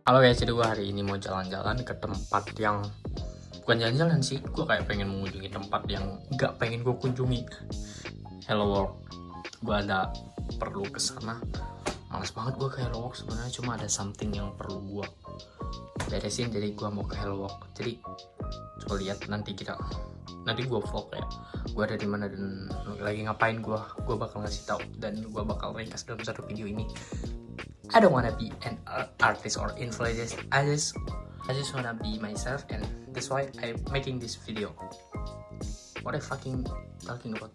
Halo guys, jadi gue hari ini mau jalan-jalan ke tempat yang bukan jalan-jalan sih, gue kayak pengen mengunjungi tempat yang gak pengen gue kunjungi. Hello World, gue ada perlu ke sana. Males banget gue ke Hello World sebenarnya, cuma ada something yang perlu gue beresin, jadi gue mau ke Hello World. Jadi coba lihat nanti gue vlog ya, gue ada di mana dan lagi ngapain. Gue bakal ngasih tahu dan gue bakal ringkas dalam satu video ini. I don't wanna be an artist or influencer. I just wanna be myself, and that's why I'm making this video. What I fucking talking about?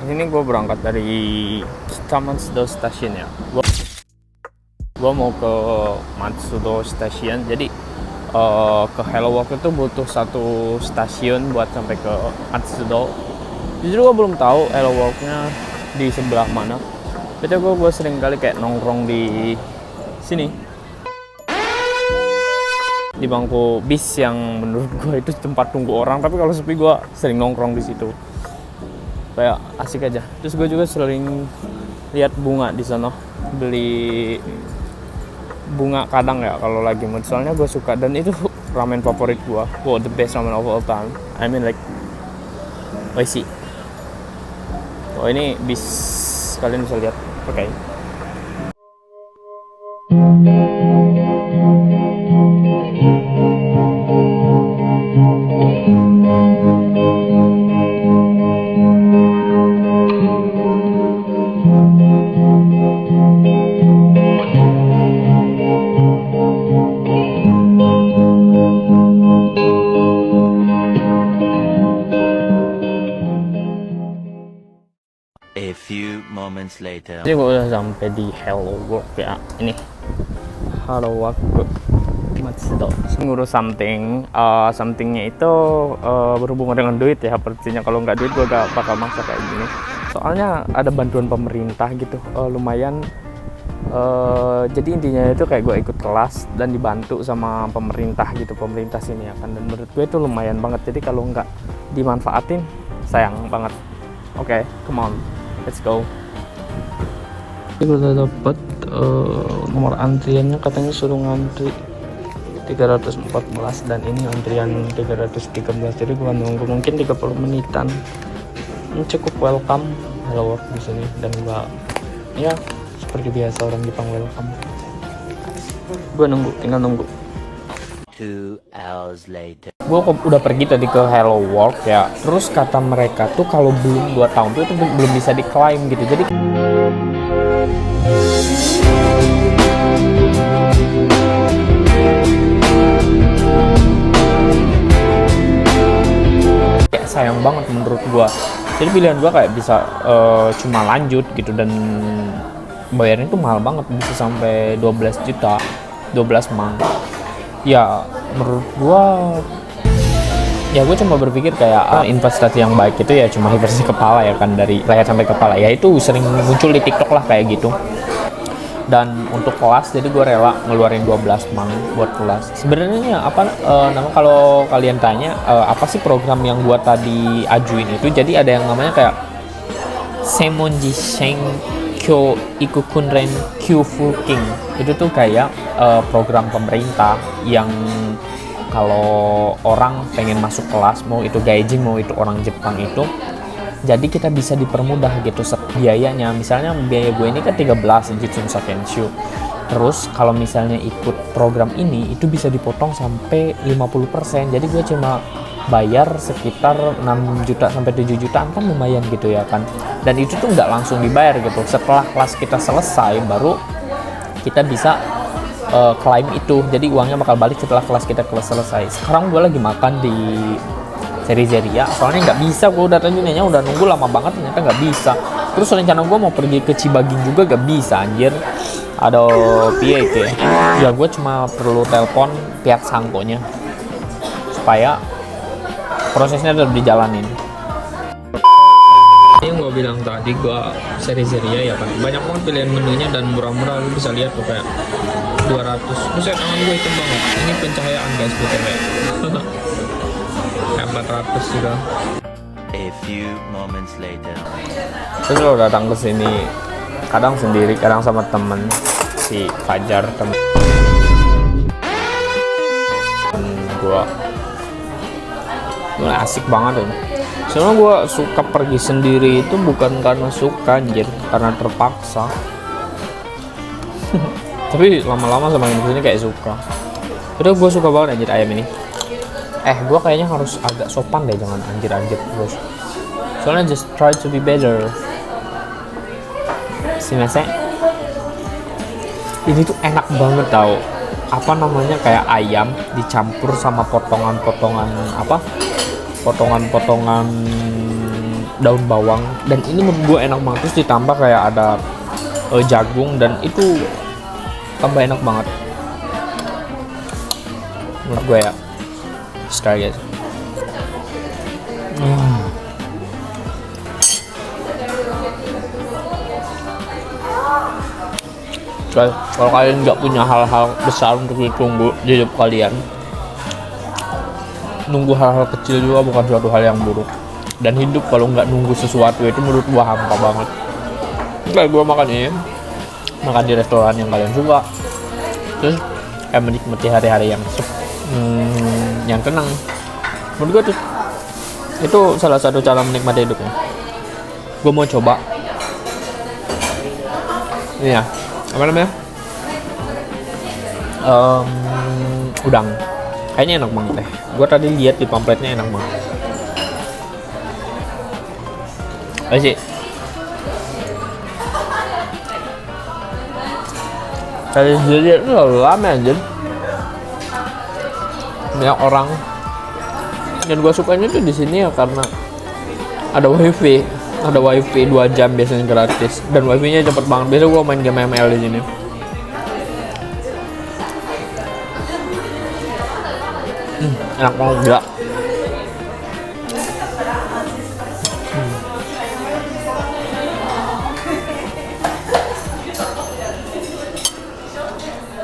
Ini gue berangkat dari Matsudo Station ya. Gue mau ke Matsudo Station. Jadi ke Hello World itu butuh satu stasiun buat sampai ke Matsudo. Jujur gue belum tahu Hello World-nya di sebelah mana. Tapi gue sering kali kayak nongkrong di sini, di bangku bis yang menurut gue itu tempat tunggu orang. Tapi kalau sepi gue sering nongkrong di situ, kayak asik aja. Terus gue juga sering lihat bunga di sana, beli bunga kadang ya kalau lagi mood. Soalnya gue suka, dan itu ramen favorit gue. Wow, the best ramen of all time. I mean like oishi. Oh, ini bis, kalian bisa lihat. Oke. A few moments later. Jadi gue udah sampai di Hello World ya. Ini Hello World Matsudo. Ngurus somethingnya itu berhubungan dengan duit ya. Sepertinya kalau nggak duit gue gak bakal maksa kayak gini. Soalnya ada bantuan pemerintah gitu, lumayan. Jadi intinya itu kayak gue ikut kelas dan dibantu sama pemerintah gitu, pemerintah sini ya kan. Dan menurut gue itu lumayan banget. Jadi kalau nggak dimanfaatin sayang banget. Oke, come on. Let's go. Gue udah dapet nomor antriannya, katanya suruh ngantri 314 dan ini antrian 313. Jadi gue nunggu mungkin 30 menitan. Cukup welcome Hello World di sini, dan gue ya seperti biasa orang Jepang welcome. Gue tinggal nunggu. 2 hours later. Gue udah pergi tadi ke Hello World ya. Terus kata mereka tuh kalau belum 2 tahun tuh itu belum bisa diklaim gitu. Jadi kayak sayang banget menurut gue. Jadi pilihan gue kayak bisa cuma lanjut gitu, dan bayarnya tuh mahal banget, bisa sampai 12 juta, 12 mang. Ya menurut gue cuma berpikir kayak investasi yang baik itu ya cuma investasi kepala ya kan, dari leher sampai kepala. Ya itu sering muncul di TikTok lah kayak gitu. Dan untuk kelas, jadi gue rela ngeluarin 12 mang buat kelas. Sebenarnya kalau kalian tanya apa sih program yang gue tadi ajuin itu, jadi ada yang namanya kayak Seimonji Shenkyo Ikukunren Kyufukin. Itu tuh kayak program pemerintah yang kalau orang pengen masuk kelas, mau itu gaijin mau itu orang Jepang itu, jadi kita bisa dipermudah gitu biayanya. Misalnya biaya gue ini kan 13 Jitsunsa Kenshu. Terus kalau misalnya ikut program ini itu bisa dipotong sampai 50%. Jadi gue cuma bayar sekitar 6 juta sampai 7 jutaan, kan lumayan gitu ya kan. Dan itu tuh nggak langsung dibayar gitu. Setelah kelas kita selesai baru kita bisa klaim itu. Jadi uangnya bakal balik setelah kelas kita selesai. Sekarang gue lagi makan di Serizeria, soalnya nggak bisa. Gue udah tadinya udah nunggu lama banget, ternyata nggak bisa. Terus rencana gue mau pergi ke Cibagin juga gak bisa anjir. Ada piye ya, gue cuma perlu telepon pihak sangkonya supaya prosesnya tetap dijalanin. Ini gue bilang tadi, gue Serizeria ya kan, banyak banget pilihan menunya dan murah-murah. Lu bisa lihat tuh kayak 200. Buset, tangan gue hitam banget. Ini pencahayaan guys, BTW. Kayak 400 juga. A few moments later. Terus lo datang ke sini kadang sendiri, kadang sama temen. si Fajar temen gue asik banget tuh. Soalnya gue suka pergi sendiri itu bukan karena suka anjir, karena terpaksa. Tapi lama-lama sama ini kayak suka. Udah gue suka banget anjir ayam ini. Gue kayaknya harus agak sopan deh, jangan anjir-anjir terus. Soalnya just try to be better. Simasek. Ini tuh enak banget tau. Apa namanya, kayak ayam dicampur sama potongan-potongan potongan-potongan daun bawang, dan ini menurut gue enak banget. Terus ditambah kayak ada jagung, dan itu tambah enak banget menurut gue ya. Sekali guys. Guys, kalau kalian nggak punya hal-hal besar untuk ditunggu di hidup kalian, nunggu hal-hal kecil juga bukan suatu hal yang buruk. Dan hidup kalau nggak nunggu sesuatu itu menurut gua hampa banget. Kayak gua makan di restoran yang kalian suka, terus menikmati hari-hari yang tenang. Menurut gua tuh itu salah satu cara menikmati hidupnya. Gua mau coba ini ya, apa namanya, udang. Kayaknya enak banget deh. Gue tadi lihat di pamfletnya enak banget. Ayo sih. Tadi lihat itu lama aja. Banyak orang. Dan gue sukanya tuh di sini ya karena ada wifi. Ada wifi 2 jam biasanya gratis. Dan wifi-nya cepet banget. Biasa gue main game ML di sini. Enak banget gila.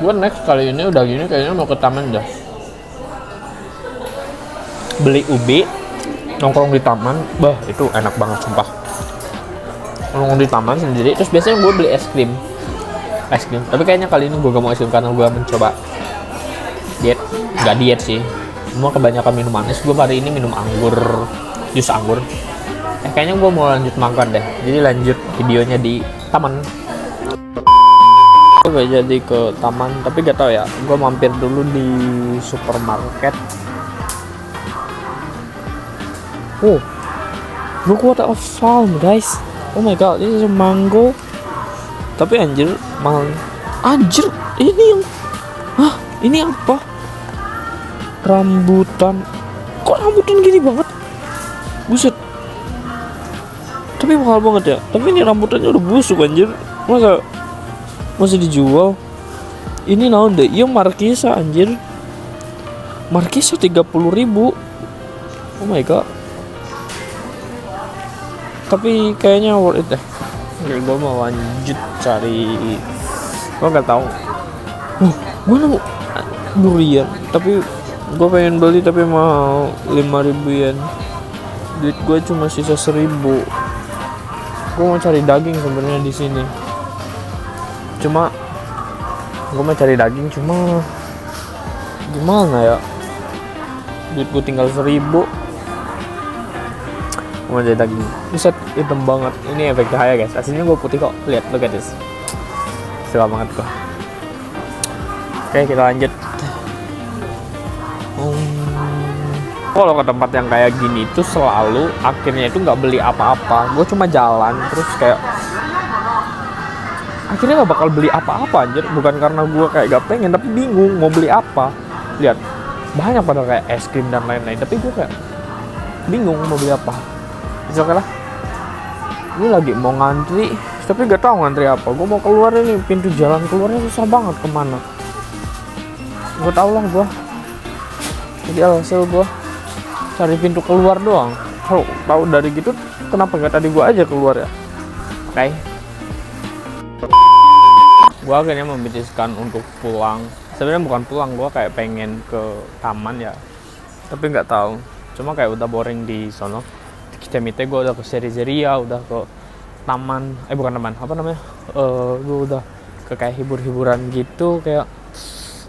Gue next kali ini udah gini kayaknya mau ke taman dah. Beli ubi, nongkrong di taman, itu enak banget sumpah. Nongkrong di taman sendiri, terus biasanya gue beli es krim. Tapi kayaknya kali ini gue gak mau es krim karena gue mencoba diet. Gak diet sih, cuma kebanyakan minum manis. Gue hari ini minum jus anggur. Kayaknya gue mau lanjut makan deh. Jadi lanjut videonya di taman. Gue gak jadi ke taman, tapi gak tau ya. Gue mampir dulu di supermarket. Oh, look what I found guys. Oh my god, this is a mango. Tapi anjir, mahal. Anjir, ini yang ini apa? Rambutan. Kok rambutan gini banget? Buset. Tapi mahal banget ya. Tapi ini rambutannya udah busuk anjir. Masa masih dijual? Ini naon deh? Iya Markisa anjir. Markisa 30.000. Oh my god. Tapi kayaknya worth it deh. Oke, gue mau lanjut cari. Gue nggak tahu. Gue nemu durian. Tapi gue pengen beli tapi mau 5.000 yen. Duit gue cuma sisa 1.000. Gue mau cari daging sebenarnya di sini. Cuma gimana ya? Duit gue tinggal 1.000. Mau jadi daging. Buset, hitam banget. Ini efek cahaya guys. Aslinya gue putih kok. Lihat, look at this. Suka banget gue. Oke, kita lanjut. Kalau ke tempat yang kayak gini tuh selalu akhirnya itu nggak beli apa-apa. Gue cuma jalan terus kayak akhirnya nggak bakal beli apa-apa anjir. Bukan karena gue kayak gak pengen, tapi bingung mau beli apa. Lihat, banyak pada kayak es krim dan lain-lain. Tapi gue kayak bingung mau beli apa. Oke lah. Ini lagi mau ngantri, tapi gak tahu ngantri apa. Gue mau keluar ini, pintu jalan keluarnya susah banget kemana. Gue tau lah gue. Jadi alhasil gue cari pintu keluar doang. Kalau tahu dari gitu, kenapa gak tadi gue aja keluar ya? Oke. Gue akhirnya memutuskan untuk pulang. Sebenarnya bukan pulang, gue kayak pengen ke taman ya. Tapi nggak tahu. Cuma kayak udah boring di sono. Citemite gue udah ke Serizeria, udah ke taman, bukan taman, apa namanya? Gue udah ke kayak hibur-hiburan gitu, kayak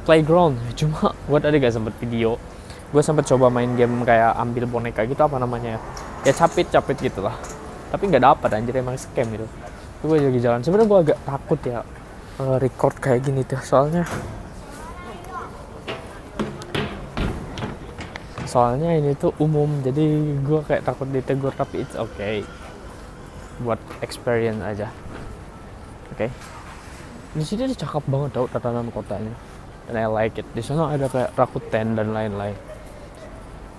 playground. Cuma gue tadi gak sempet video. Gue sempet coba main game kayak ambil boneka gitu, apa namanya ya, capit gitu lah, tapi nggak dapat anjir, emang scam itu. Gue lagi jalan, sebenarnya gue agak takut ya record kayak gini tuh, soalnya ini tuh umum, jadi gue kayak takut ditegur, tapi it's okay buat experience aja. Oke. Di sini tuh cakep banget tau tatanan kotanya, and I like it. Di sana ada kayak Rakuten dan lain-lain.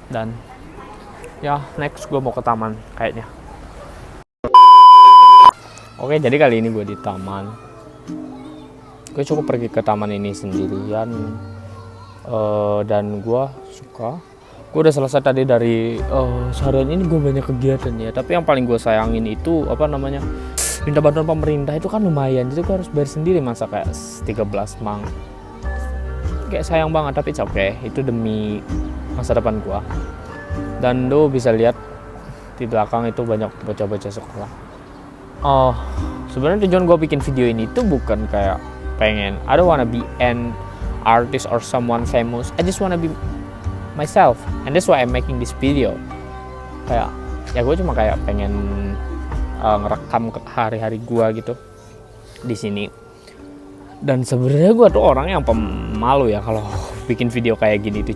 Dan ya next gue mau ke taman kayaknya. Oke, jadi kali ini gue di taman. Gue cukup pergi ke taman ini sendirian, dan gue suka. Gue udah selesai tadi dari seharian ini gue banyak kegiatan ya. Tapi yang paling gue sayangin itu apa namanya, minta bantuan pemerintah itu kan lumayan. Jadi gue harus bayar sendiri, masa kayak 13 mang. Kayak sayang banget, tapi it's okay. Itu demi masa depan gue. Dan lo bisa lihat di belakang itu banyak bocah-bocah sekolah. Sebenarnya tujuan gue bikin video ini tuh bukan kayak pengen, I don't wanna be an artist or someone famous. I just wanna be myself, and that's why I'm making this video. Kayak ya gue cuma kayak pengen ngerekam ke hari-hari gue gitu di sini. Dan sebenarnya gue tuh orang yang pemalu ya kalau bikin video kayak gini tuh,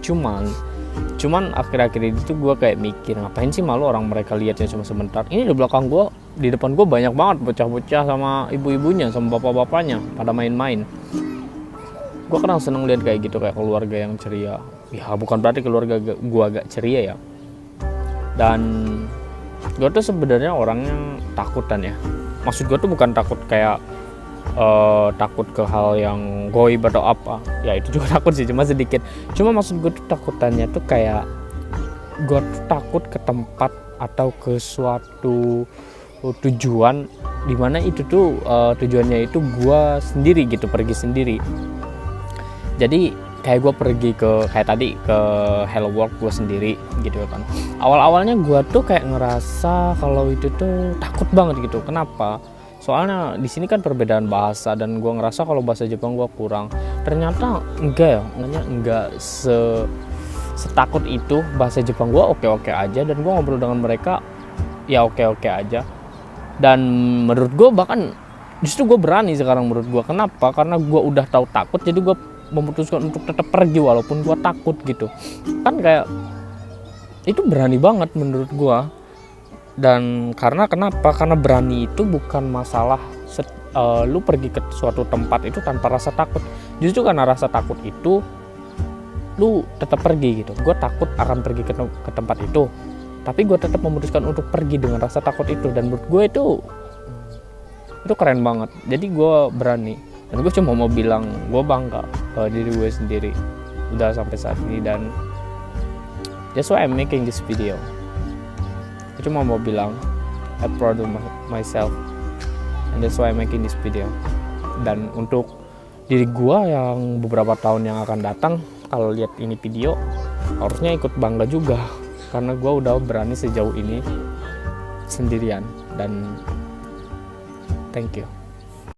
cuman akhir-akhir ini tuh gue kayak mikir, ngapain sih malu orang mereka lihatnya cuma sebentar. Ini di belakang gue, di depan gue banyak banget bocah-bocah sama ibu-ibunya sama bapak-bapaknya pada main-main. Gue kadang seneng lihat kayak gitu, kayak keluarga yang ceria. Ya bukan berarti keluarga gue agak ceria ya. Dan gue tuh sebenarnya orangnya takutan ya. Maksud gue tuh bukan takut kayak takut ke hal yang goib atau apa ya, itu juga takut sih, cuma sedikit. Cuma maksud gue tuh takutannya tuh kayak gue tuh takut ke tempat atau ke suatu tujuan dimana itu tuh tujuannya itu gue sendiri gitu, pergi sendiri. Jadi kayak gue pergi kayak tadi ke Hello World gue sendiri gitu kan. Awal-awalnya gue tuh kayak ngerasa kalau itu tuh takut banget gitu. Kenapa? Soalnya di sini kan perbedaan bahasa, dan gue ngerasa kalau bahasa Jepang gue kurang. Ternyata enggak ya, enggak setakut itu. Bahasa Jepang gue oke-oke aja, dan gue ngobrol dengan mereka ya oke-oke aja. Dan menurut gue bahkan justru gue berani sekarang menurut gue. Kenapa? Karena gue udah tahu takut, jadi gue memutuskan untuk tetap pergi walaupun gue takut gitu. Kan kayak itu berani banget menurut gue. Dan karena kenapa? Karena berani itu bukan masalah lu pergi ke suatu tempat itu tanpa rasa takut. Justru karena rasa takut itu lu tetap pergi gitu. Gue takut akan pergi ke tempat itu, tapi gue tetap memutuskan untuk pergi dengan rasa takut itu. Dan menurut gue itu keren banget. Jadi gue berani, dan gue cuma mau bilang gue bangga diri gue sendiri udah sampai saat ini. Dan that's why I'm making this video. Cuma mau bilang I'm proud of myself, and that's why I'm making this video. Dan untuk diri gua yang beberapa tahun yang akan datang, kalau lihat ini video harusnya ikut bangga juga, karena gua udah berani sejauh ini sendirian. Dan thank you.